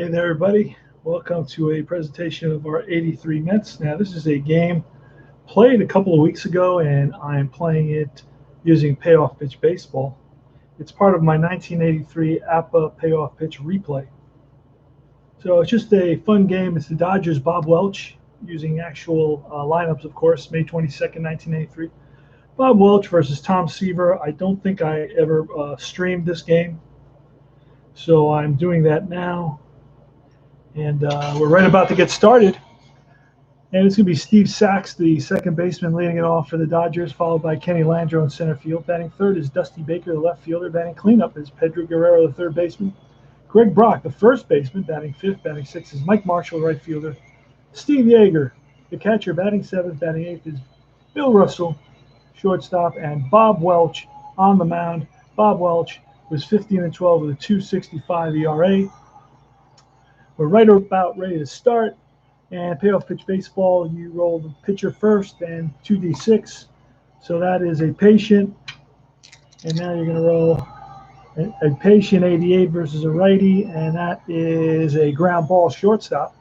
Hey there, everybody. Welcome to a presentation of our 83 Mets. Now, this is a game played a couple of weeks ago, and I am playing it using Payoff Pitch Baseball. It's part of my 1983 APA Payoff Pitch replay. So it's just a fun game. It's the Dodgers' Bob Welch, using actual lineups, of course, May 22nd, 1983. Bob Welch versus Tom Seaver. I don't think I ever streamed this game, so I'm doing that now. And we're right about to get started. And it's going to be Steve Sachs, the second baseman, leading it off for the Dodgers, followed by Kenny Landreau in center field. Batting third is Dusty Baker, the left fielder. Batting cleanup is Pedro Guerrero, the third baseman. Greg Brock, the first baseman, batting fifth. Batting sixth is Mike Marshall, the right fielder. Steve Yeager, the catcher, batting seventh. Batting eighth is Bill Russell, shortstop. And Bob Welch on the mound. Bob Welch was 15-12 with a 2.65 ERA. We're right about ready to start. And Payoff Pitch Baseball, you roll the pitcher first and 2d6. So that is a patient. And now you're going to roll a patient 88 versus a righty. And that is a ground ball shortstop.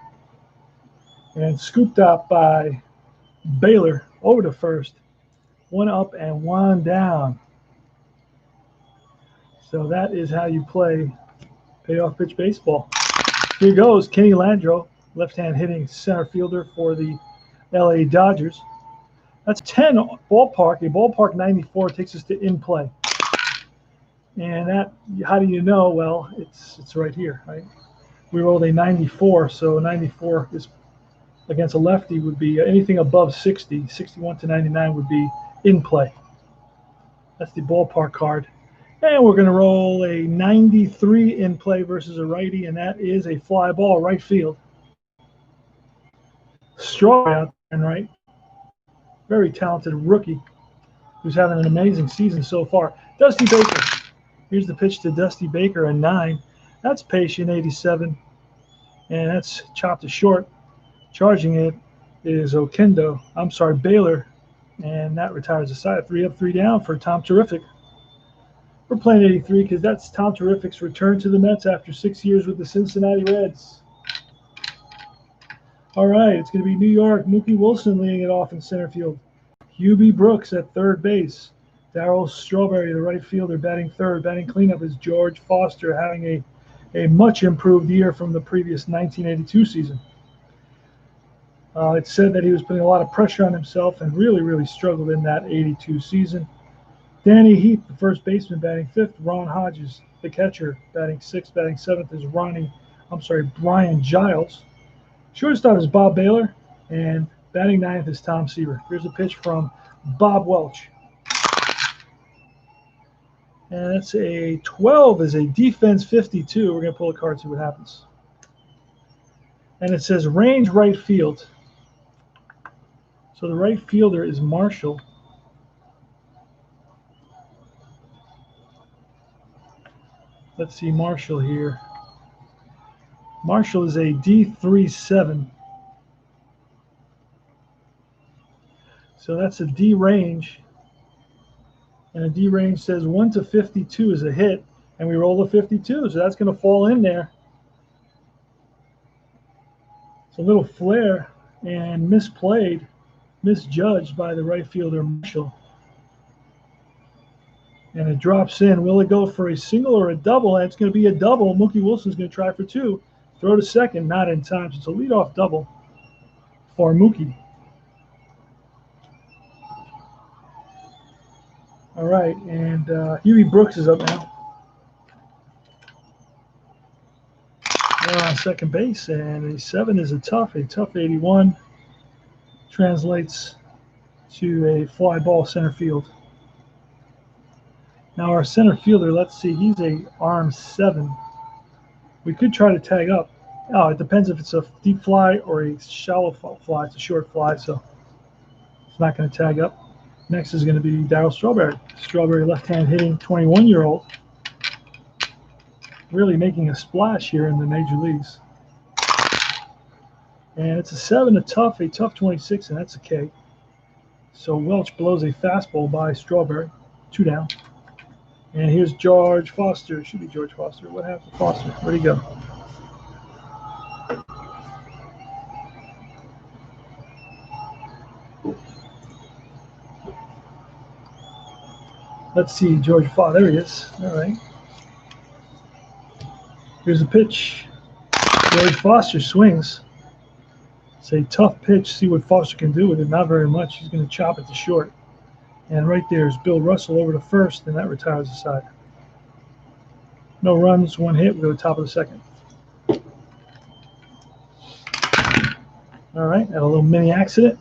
And scooped up by Baylor over to first. One up and one down. So that is how you play Payoff Pitch Baseball. Here goes Kenny Landreau, left-hand hitting center fielder for the LA Dodgers. That's 10 ballpark. A ballpark 94 takes us to in play. And that, how do you know? Well, it's right here, right? We rolled a 94, so 94 is against a lefty would be anything above 60. 61 to 99 would be in play. That's the ballpark card. And we're going to roll a 93 in play versus a righty, and that is a fly ball right field. Strawberry out there in right. Very talented rookie who's having an amazing season so far. Dusty Baker. Here's the pitch to Dusty Baker, a 9. That's patient 87, and that's chopped to short. Charging it is Baylor, and that retires the side. 3 up, 3 down for Tom Terrific. We're playing 83 because that's Tom Terrific's return to the Mets after 6 years with the Cincinnati Reds. All right, it's going to be New York. Mookie Wilson leading it off in center field. Hubie Brooks at third base. Darryl Strawberry, the right fielder, batting third. Batting cleanup is George Foster, having a much improved year from the previous 1982 season. It's said that he was putting a lot of pressure on himself and really struggled in that 82 season. Danny Heath, the first baseman, batting fifth. Ron Hodges, the catcher, batting sixth. Batting seventh is Brian Giles. Shortstop is Bob Baylor, and batting ninth is Tom Seaver. Here's a pitch from Bob Welch. And that's a 12 is a defense 52. We're going to pull a card, see what happens. And it says range right field. So the right fielder is Marshall. Let's see Marshall here. Marshall is a D37. So that's a D range. And a D range says 1 to 52 is a hit. And we roll a 52, so that's going to fall in there. It's a little flare and misjudged by the right fielder Marshall. And it drops in. Will it go for a single or a double? And it's going to be a double. Mookie Wilson's going to try for 2. Throw to second, not in time. So it's a leadoff double for Mookie. All right, and Huey Brooks is up now. They're on second base, and a 7 is a tough 81. Translates to a fly ball center field. Now our center fielder, let's see, he's a arm 7. We could try to tag up. Oh, it depends if it's a deep fly or a shallow fly. It's a short fly, so it's not going to tag up. Next is going to be Darryl Strawberry. Strawberry left-hand hitting 21-year-old. Really making a splash here in the major leagues. And it's a 7, a tough 26, and that's a K. So Welch blows a fastball by Strawberry. 2 down. And here's George Foster. It should be George Foster. What happened to Foster? Where'd he go? Let's see, George Foster. There he is. All right. Here's a pitch. George Foster swings. It's a tough pitch. See what Foster can do with it. Not very much. He's going to chop it to short. And right there is Bill Russell over to first, and that retires the side. No runs, one hit. We go to the top of the second. All right, had a little mini accident.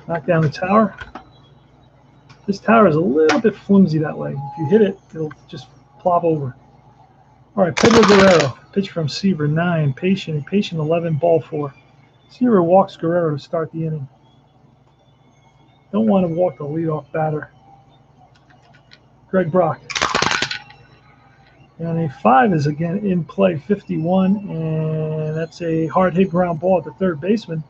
Knocked down the tower. This tower is a little bit flimsy that way. If you hit it, it'll just plop over. All right, Pedro Guerrero. Pitch from Seaver, 9. Patient, 11, ball 4. Seaver walks Guerrero to start the inning. Don't want to walk the leadoff batter. Greg Brock. And a 5 is again in play, 51, and that's a hard hit ground ball at the third baseman.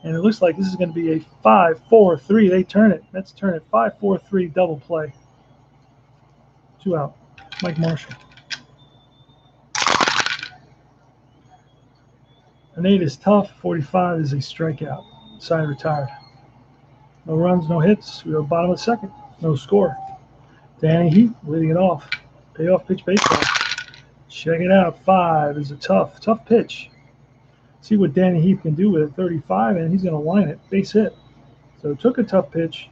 And it looks like this is going to be a 5-4-3. They turn it. Let's turn it 5-4-3 double play. 2 out. Mike Marshall. An 8 is tough. 45 is a strikeout. Side retired. No runs, no hits. We go bottom of the second. No score. Danny Heat leading it off. Payoff pitch baseball. Check it out. 5 is a tough pitch. See what Danny Heath can do with it. 35, and he's going to line it. Base hit. So it took a tough pitch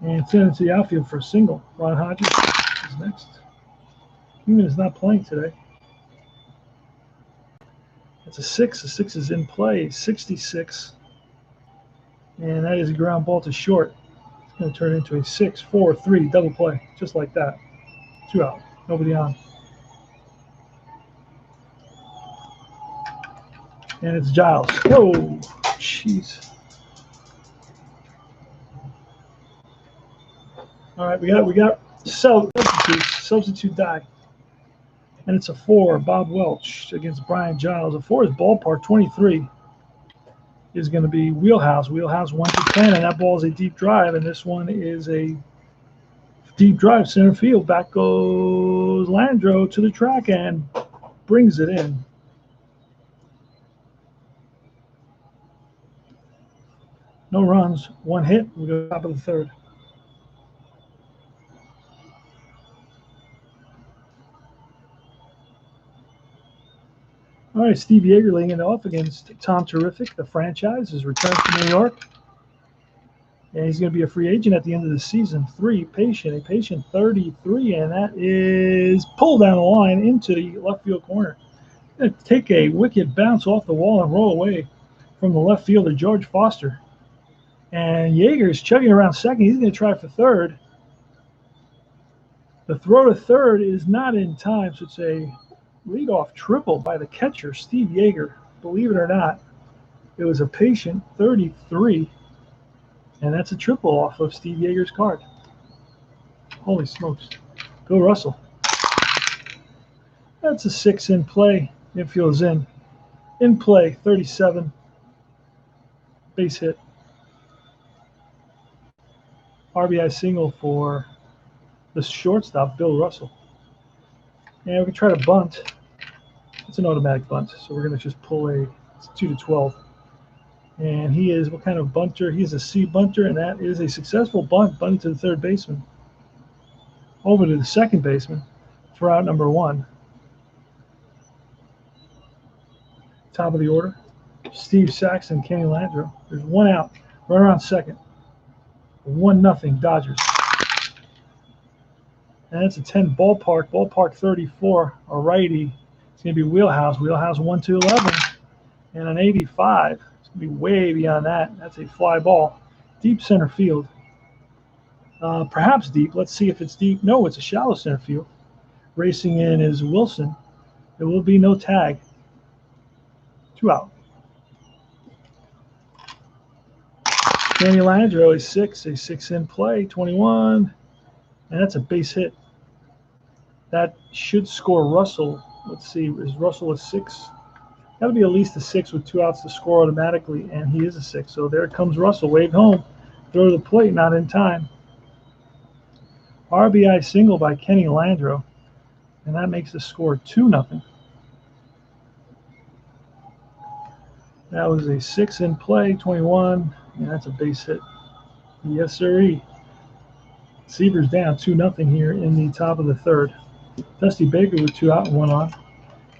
and sent it to the outfield for a single. Ron Hodges is next. Human is not playing today. That's a 6. A 6 is in play. 66. And that is a ground ball to short. It's going to turn into a 6-4-3 double play. Just like that. 2 out. Nobody on. And it's Giles. Whoa, jeez. All right, we got substitute die, and it's a 4. Bob Welch against Brian Giles. A 4 is ballpark. 23 is going to be wheelhouse. Wheelhouse 1 to 10, and that ball is a deep drive, and this one is a deep drive center field. Back goes Landro to the track and brings it in. No runs, 1 hit. We go top of the third. All right, Steve Yeager laying it off against Tom Terrific. The franchise is returned to New York. And he's going to be a free agent at the end of the season. 3, Patient, a Patient 33, and that is pulled down the line into the left field corner. Going to take a wicked bounce off the wall and roll away from the left fielder, George Foster. And Yeager's chugging around second. He's going to try for third. The throw to third is not in time, so it's a leadoff triple by the catcher, Steve Yeager. Believe it or not, it was a Patient 33, and that's a triple off of Steve Yeager's card. Holy smokes. Bill Russell. That's a 6 in play. Infield is in. In play, 37. Base hit. RBI single for the shortstop, Bill Russell. And we can try to bunt. It's an automatic bunt, so we're going to just pull a 2-12. And he is, what kind of bunter? He is a C bunter, and that is a successful bunt, bunted to the third baseman. Over to the second baseman for out number 1. Top of the order, Steve Saxon, Kenny Landro. There's 1 out, runner on second. 1-0 Dodgers. And that's a 10 ballpark. Ballpark 34, a righty. It's going to be wheelhouse. Wheelhouse 1 to 11. And an 85. It's going to be way beyond that. That's a fly ball. Deep center field. Perhaps deep. Let's see if it's deep. No, it's a shallow center field. Racing in is Wilson. There will be no tag. 2 out. Kenny Landro is 6, a 6 in play, 21, and that's a base hit. That should score Russell. Let's see, is Russell a 6? That would be at least a 6 with 2 outs to score automatically, and he is a 6. So there comes Russell, waved home, throw to the plate, not in time. RBI single by Kenny Landro, and that makes the score 2-0. That was a 6 in play, 21. And that's a base hit. Yes, sirree. Seaver's down 2-0 here in the top of the third. Dusty Baker with 2 out and 1 on.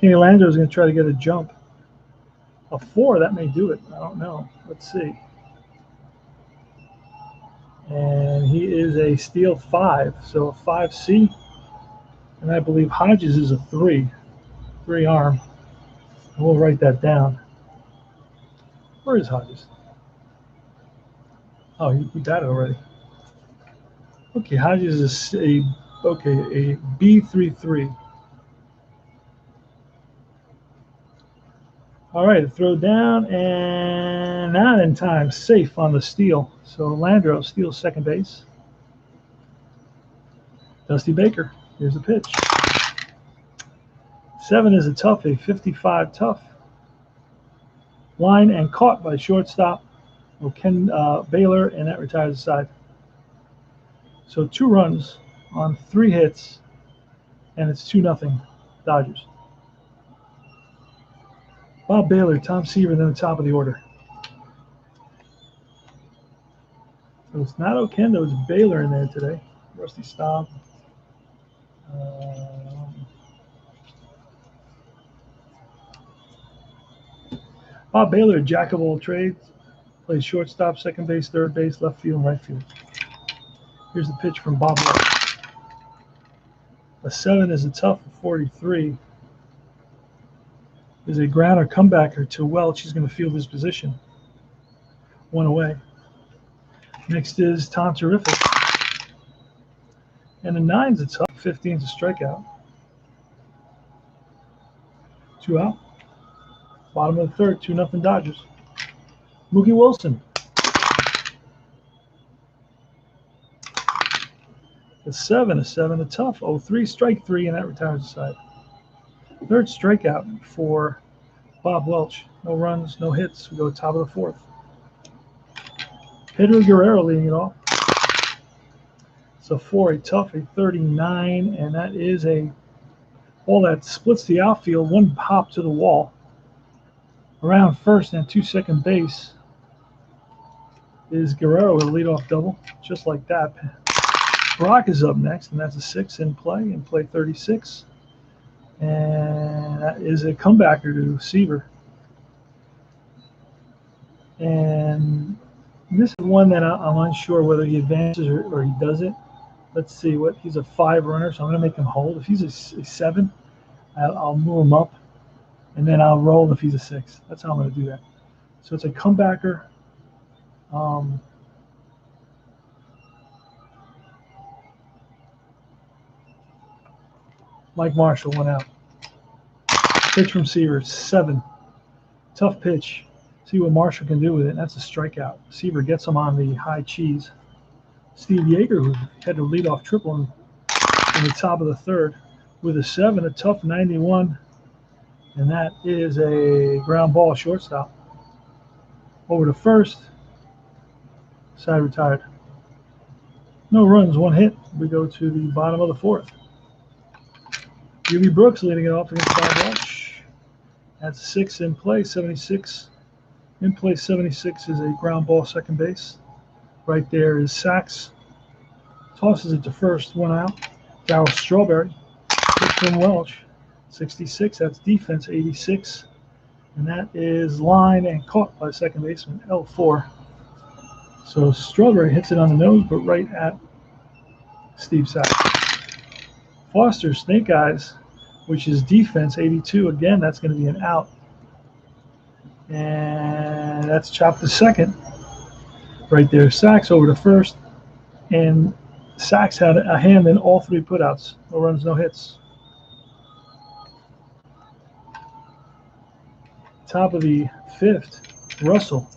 Kenny Landro is going to try to get a jump. A 4, that may do it. I don't know. Let's see. And he is a steal 5, so a 5C. And I believe Hodges is a 3 arm. And we'll write that down. Where is Hodges? Oh, he got it already. Okay, Hodges is a B33. All right, throw down and not in time. Safe on the steal. So Landro steals second base. Dusty Baker. Here's the pitch. 7 is a tough, a 55 tough. Line and caught by shortstop Ken Baylor, and that retires the side. So 2 runs on 3 hits, and it's 2-0 Dodgers. Bob Baylor, Tom Seaver, then the top of the order. So it's not Oquendo, it's Baylor in there today. Rusty Staub. Bob Baylor, jack of all trades, plays shortstop, second base, third base, left field, and right field. Here's the pitch from Bob Welch. A 7 is a tough 43. Is a grounder comebacker to Welch. He's going to field his position. 1 away. Next is Tom Terrific. And the 9's a tough, 15's a strikeout. 2 out. Bottom of the third, 2-0 Dodgers. Mookie Wilson. A 7, a tough, 0-3, strike 3, and that retires the side. Third strikeout for Bob Welch. No runs, no hits. We go top of the fourth. Pedro Guerrero leading it off. It's a 4, a tough, a 39, and that is a ball that splits the outfield. 1 hop to the wall. Around first and 2 second base is Guerrero with a leadoff double, just like that. Brock is up next, and that's a 6 in play 36. And that is a comebacker to Seaver. And this is one that I'm unsure whether he advances or he doesn't. Let's see what he's a 5 runner, so I'm going to make him hold. If he's a 7, I'll move him up, and then I'll roll if he's a 6. That's how I'm going to do that. So it's a comebacker. Mike Marshall, 1 out. Pitch from Seaver, 7. Tough pitch. See what Marshall can do with it. That's a strikeout. Seaver gets him on the high cheese. Steve Yeager, who had to lead off triple in the top of the third, with a 7, a tough 91, and that is a ground ball shortstop. Over to first. Side retired. No runs, 1 hit. We go to the bottom of the fourth. Jimmy Brooks leading it off against Bob Welch. That's 6 in play, 76. In play, 76 is a ground ball second base. Right there is Sachs. Tosses it to first, 1 out. Darryl Strawberry. Pitch from Welch. 66, that's defense, 86. And that is line and caught by second baseman, L4. So Strawberry hits it on the nose, but right at Steve Sachs. Foster, Snake Eyes, which is defense, 82. Again, that's going to be an out. And that's chopped to second. Right there, Sachs over to first. And Sachs had a hand in all 3 putouts. No runs, no hits. Top of the 5th, Russell,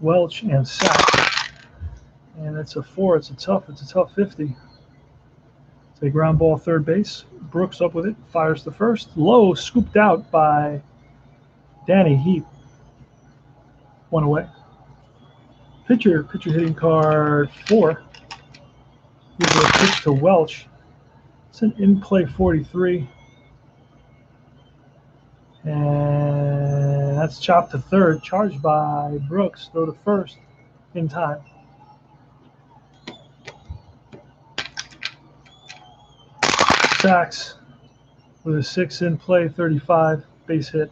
Welch, and Sachs. And it's a 4. It's a tough 50. It's a ground ball third base. Brooks up with it, fires the first. Low, scooped out by Danny Heap. 1 away. Pitcher hitting card 4. Gives a pitch to Welch. It's an in-play 43. And that's chopped to third, charged by Brooks. Throw to first in time. Sacks with a 6 in play, 35, base hit.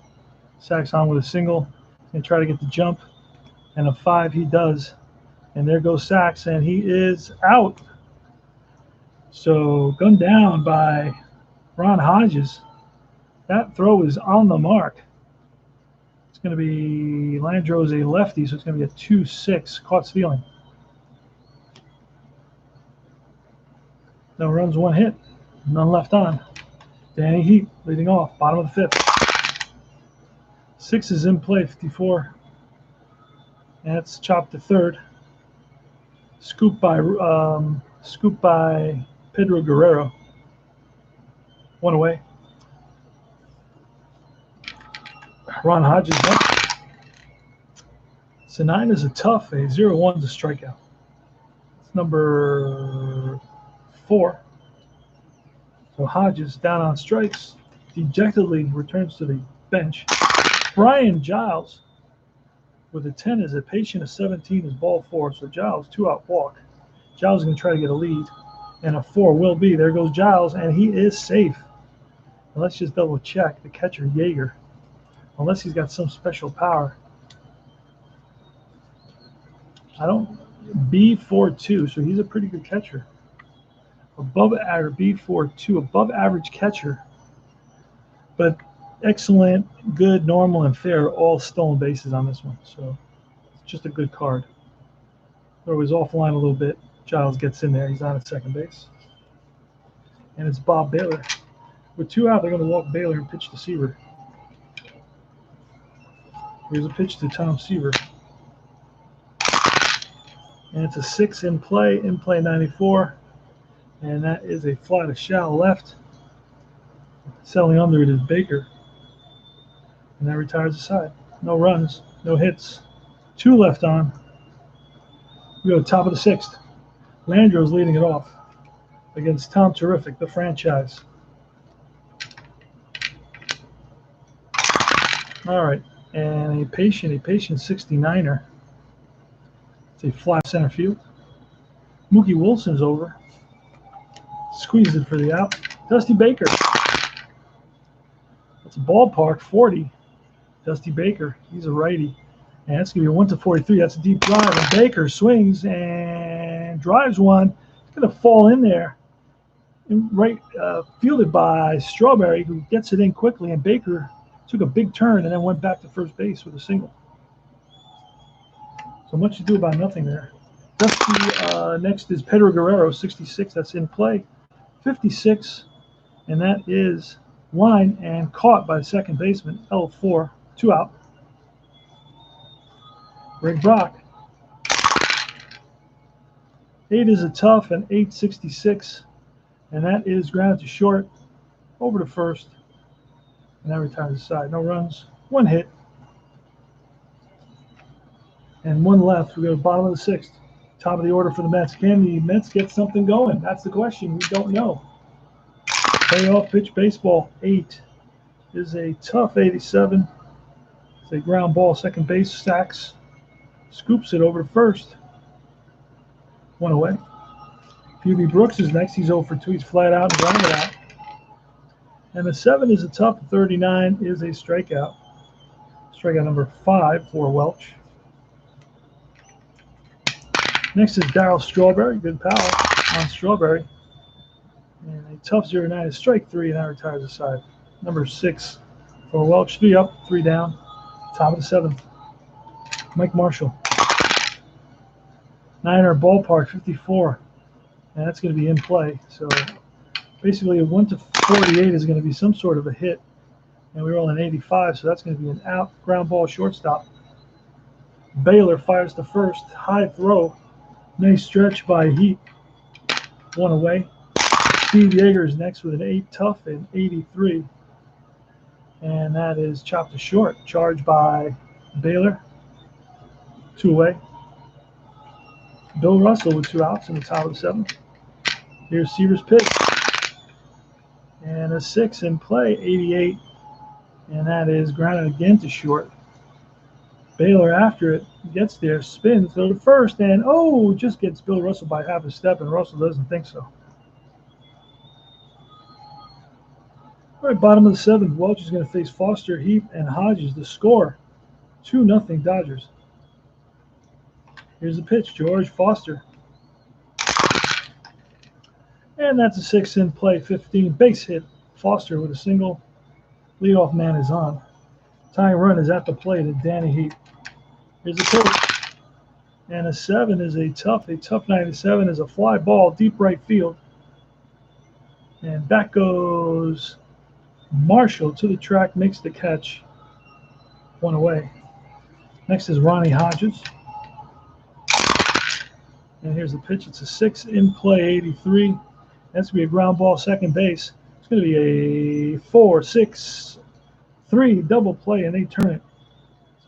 Sacks on with a single and try to get the jump. And a 5 he does. And there goes Sacks, and he is out. So gunned down by Ron Hodges. That throw is on the mark. It's going to be Landreau's a lefty, so it's going to be a 2-6, caught stealing. No runs, 1 hit, none left on. Danny Heat leading off, bottom of the 5th. 6 is in play, 54. And it's chopped to 3rd. Scooped by Pedro Guerrero. 1 away. Ron Hodges up. So 9 is a tough. A 0-1 is a strikeout. It's number 4. So Hodges down on strikes. Dejectedly returns to the bench. Brian Giles with a 10 is a patient. A 17 is ball 4. So Giles 2-out walk. Giles is going to try to get a lead. And a 4 will be. There goes Giles, and he is safe. And let's just double check the catcher, Yeager. Unless he's got some special power. B42, so he's a pretty good catcher. Above average, B42, above average catcher. But excellent, good, normal, and fair, all stolen bases on this one. So it's just a good card. Throw his offline a little bit. Giles gets in there. He's on at second base. And it's Bob Baylor. With 2 out, they're going to walk Baylor and pitch to Seaver. Here's a pitch to Tom Seaver. And it's a 6 in play 94. And that is a fly to shallow left. Selling under it is Baker. And that retires the side. No runs, no hits. 2 left on. We go to top of the 6th. Landreau's leading it off against Tom Terrific, the franchise. All right. And a patient 69er. It's a fly center field. Mookie Wilson's over. Squeezed it for the out. Dusty Baker. That's a ballpark, 40. Dusty Baker, he's a righty. And it's going to be a 1-43. That's a deep drive. And Baker swings and drives one. It's going to fall in there. Fielded by Strawberry, who gets it in quickly. And Baker took a big turn and then went back to first base with a single. So much to do about nothing there. Dusty, next is Pedro Guerrero, 66. That's in play. 56, and that is line and caught by the second baseman, L4, 2 out. Rick Brock. 8 is a tough, and 866, and that is grounded to short, over to first, and that retires the side. No runs, 1 hit, and 1 left. We go to the bottom of the 6th. Top of the order for the Mets. Can the Mets get something going? That's the question. We don't know. Payoff pitch baseball. 8 is a tough 87. It's a ground ball. Second base. Sacks. Scoops it over to first. 1 away. Phoebe Brooks is next. He's 0 for 2. He's flat out and grounded out. And the 7 is a tough 39 is a strikeout. Strikeout number 5 for Welch. Next is Darryl Strawberry, good power on Strawberry. And a tough 0-9 is strike 3, and that retires the side. Number 6 for Welch, 3 up, 3 down. Top of the 7th. Mike Marshall. Niner ballpark, 54. And that's going to be in play. So basically a 1-48 is going to be some sort of a hit. And we roll an 85, so that's going to be an out. Ground ball shortstop. Baylor fires to first. High throw. Nice stretch by Heat. 1 away. Steve Yeager is next with an 8 tough and 83. And that is chopped to short. Charged by Baylor. 2 away. Bill Russell with 2 outs in the top of the 7th. Here's Seaver's pitch. And a 6 in play, 88. And that is grounded again to short. Baylor after it, gets there, spins, go to first, and just gets Bill Russell by half a step, and Russell doesn't think so. All right, bottom of the seventh. Welch is going to face Foster, Heap, and Hodges. The score, 2-0 Dodgers. Here's the pitch, George Foster. And that's a 6 in play, 15 base hit. Foster with a single. Leadoff man is on. Tying run is at the plate at Danny Heap. Here's the pitch. And a 7 is a tough 97 is a fly ball, deep right field. And back goes Marshall to the track, makes the catch. One away. Next is Ronnie Hodges. And here's the pitch. It's a 6 in play, 83. That's going to be a ground ball, second base. It's going to be a 4-6-3 double play, and they turn it.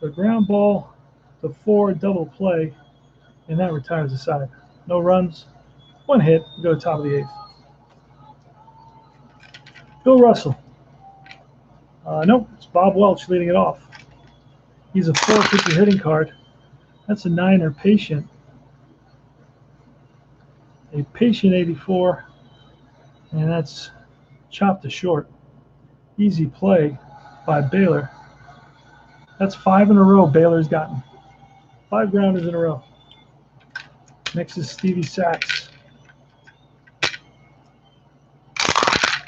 So ground ball to 4 double play, and that retires the side. No runs, 1 hit. We go to top of the 8th. Bill Russell. Nope, it's Bob Welch leading it off. He's a 4-pitcher hitting card. That's a 9er patient. A patient 84, and that's chopped to short. Easy play by Baylor. That's 5 in a row Baylor's gotten. 5 grounders in a row. Next is Stevie Sachs.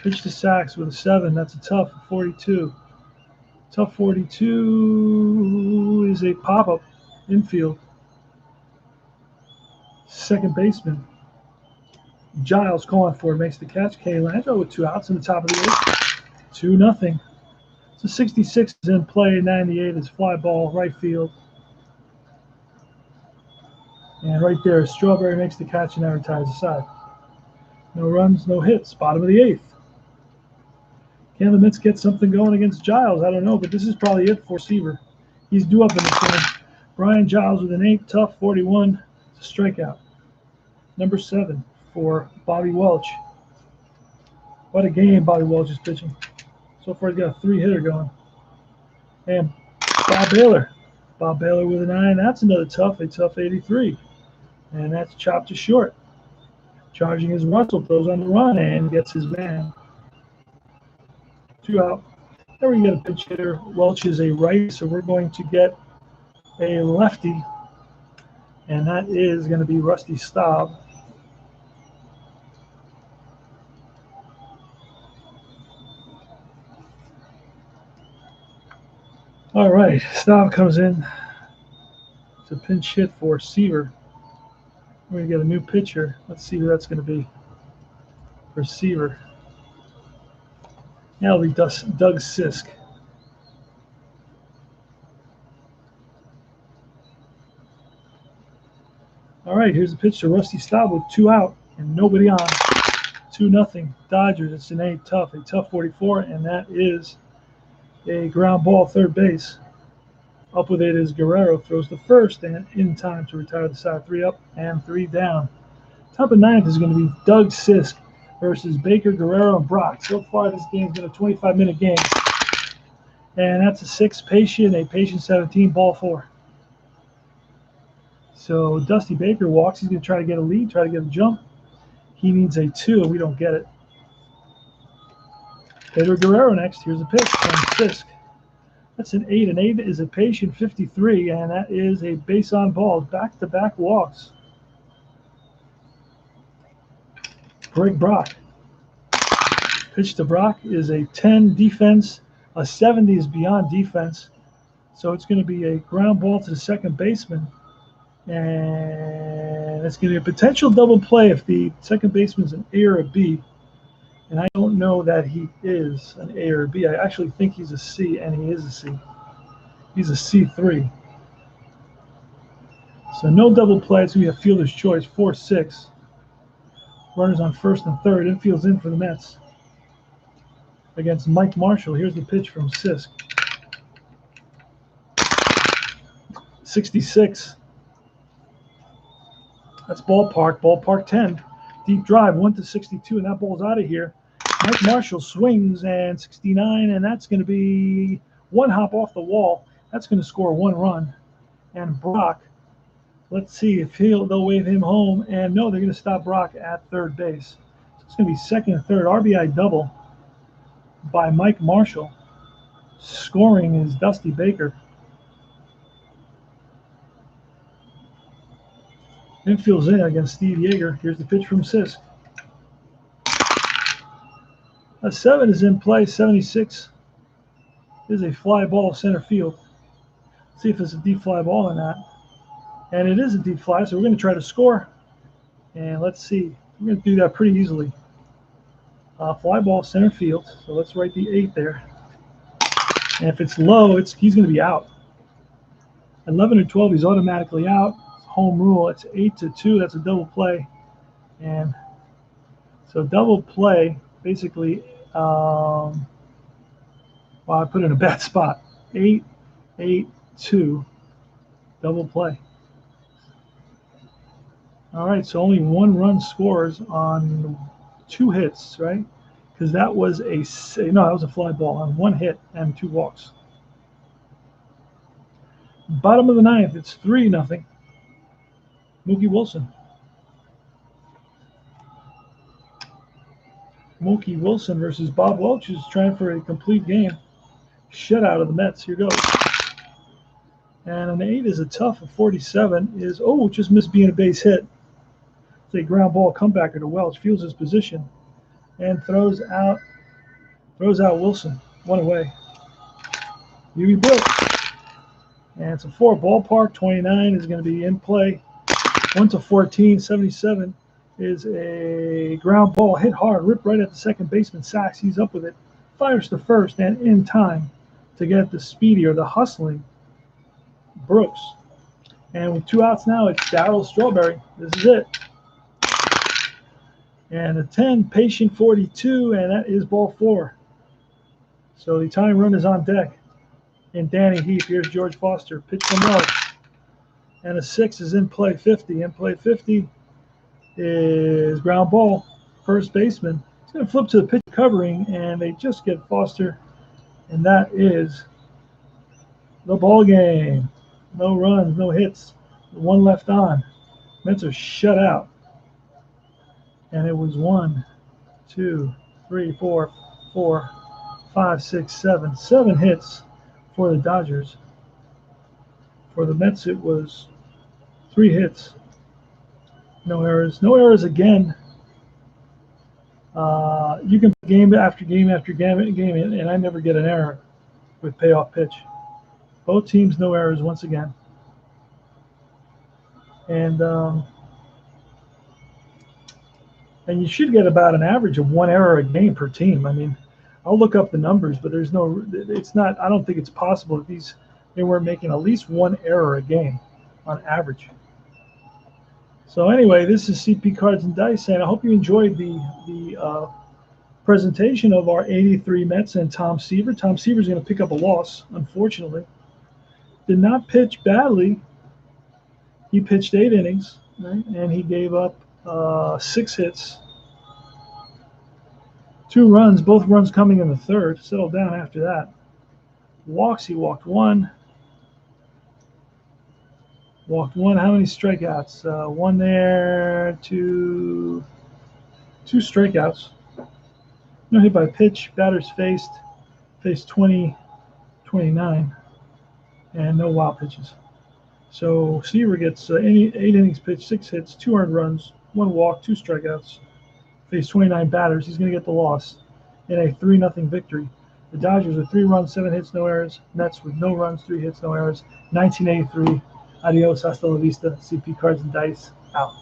Pitch to Sachs with a 7. That's a tough 42. Tough 42 is a pop-up infield. Second baseman. Giles calling for it, makes the catch. K. Landro with 2 outs in the top of the 8th. 2-0. So 66 is in play, 98 is fly ball, right field. And right there, Strawberry makes the catch and that retires the side. No runs, no hits. Bottom of the 8th. Can the Mets get something going against Giles? I don't know, but this is probably it for Seaver. He's due up in this one. Brian Giles with an 8, tough 41. It's a strikeout. Number 7 for Bobby Welch. What a game Bobby Welch is pitching. So far he's got a 3-hitter going. And Bob Baylor. Bob Baylor with a 9. That's another tough 83. And that's chopped to short. Charging his Russell, throws on the run and gets his man. 2 out. There we get a pitch hitter. Welch is a right, so we're going to get a lefty. And that is going to be Rusty Staub. All right, Staub comes in to pinch hit for Seaver. We're going to get a new pitcher. Let's see who that's going to be for Seaver. That'll be Doug Sisk. All right, here's the pitch to Rusty Staub with 2 out and nobody on. 2-0 Dodgers. It's an 8 tough, a tough 44, and that is a ground ball, third base. Up with it is Guerrero, throws the first and in time to retire the side. 3 up and 3 down. Top of 9th is going to be Doug Sisk versus Baker, Guerrero, and Brock. So far, this game's been a 25-minute game. And that's a 6 patient, a patient 17, ball 4. So Dusty Baker walks. He's going to try to get a lead, try to get a jump. He needs a 2. We don't get it. Pedro Guerrero next. Here's a pitch from Sisk. That's an 8. An 8 is a patient 53, and that is a base on balls. Back-to-back walks. Greg Brock. Pitch to Brock is a 10 defense. A 70 is beyond defense. So it's going to be a ground ball to the second baseman. And it's going to be a potential double play if the second baseman's an A or a B. And I don't know that he is an A or a B. I actually think he's a C, and he is a C. He's a C3. So no double play. It's going to be a fielder's choice, 4-6. Runners on first and third. Infield's in for the Mets. Against Mike Marshall. Here's the pitch from Sisk. 66. That's ballpark 10. Deep drive, 1-62, and that ball's out of here. Mike Marshall swings, and 69, and that's going to be 1 hop off the wall. That's going to score 1 run. And Brock, let's see if they'll wave him home. And no, they're going to stop Brock at third base. So it's going to be second and third, RBI double by Mike Marshall. Scoring is Dusty Baker. Infield's in against Steve Yeager. Here's the pitch from Sisk. A 7 is in play. 76 is a fly ball center field. See if there's a deep fly ball or not. And it is a deep fly, so we're going to try to score. And let's see. We're going to do that pretty easily. Fly ball center field. So let's write the 8 there. And if it's low, he's going to be out. 11 or 12, he's automatically out. Home rule. It's 8-2. That's a double play. And so double play, basically, well, I put it in a bad spot. 8-2, double play. All right, so only 1 run scores on 2 hits, right? Because that was that was a fly ball on 1 hit and 2 walks. Bottom of the 9th, it's 3-0. Mookie Wilson. Mookie Wilson versus Bob Welch, who's trying for a complete game. Shutout of the Mets. Here goes. And an 8 is a tough. A 47 is, just missed being a base hit. It's a ground ball comebacker to Welch. Fields his position and throws out Wilson. 1 away. UV built. And it's a 4 ballpark. 29 is going to be in play. 1-14. 77 is a ground ball hit hard, ripped right at the second baseman. Sacks. He's up with it. Fires to first and in time to get the speedy or the hustling Brooks. And with 2 outs now, it's Darryl Strawberry. This is it. And a 10, patient 42, and that is ball 4. So the tying run is on deck. And Danny Heath, here's George Foster. Pitch from Welch. And a 6 is in play 50. In play 50 is ground ball. First baseman. He's going to flip to the pitch covering, and they just get Foster. And that is the ball game. No runs, no hits. 1 left on. Mets are shut out. And it was 1, 2, 3, 4, 5, 6, 7. 7 hits for the Dodgers. For the Mets, it was 3 hits. No errors. No errors again. You can game after game after game, and I never get an error with payoff pitch. Both teams, no errors once again. And you should get about an average of 1 error a game per team. I mean, I'll look up the numbers, but I don't think it's possible that they weren't making at least 1 error a game on average. So anyway, this is CP Cards and Dice, and I hope you enjoyed the presentation of our 83 Mets and Tom Seaver. Tom Seaver's going to pick up a loss, unfortunately. Did not pitch badly. He pitched 8 innings, right? And he gave up 6 hits, 2 runs, both runs coming in the 3rd. Settled down after that. Walks, he walked 1. Walked 1. How many strikeouts? 1 there, 2 strikeouts. No hit by pitch. Batters faced 20, 29, and no wild pitches. So Seaver gets 8 innings pitched, 6 hits, 2 earned runs, 1 walk, 2 strikeouts. Faced 29 batters. He's going to get the loss in a 3-0 victory. The Dodgers with 3 runs, 7 hits, no errors. Mets with no runs, 3 hits, no errors. 1983. Adios, hasta la vista. CP Cards and Dice out.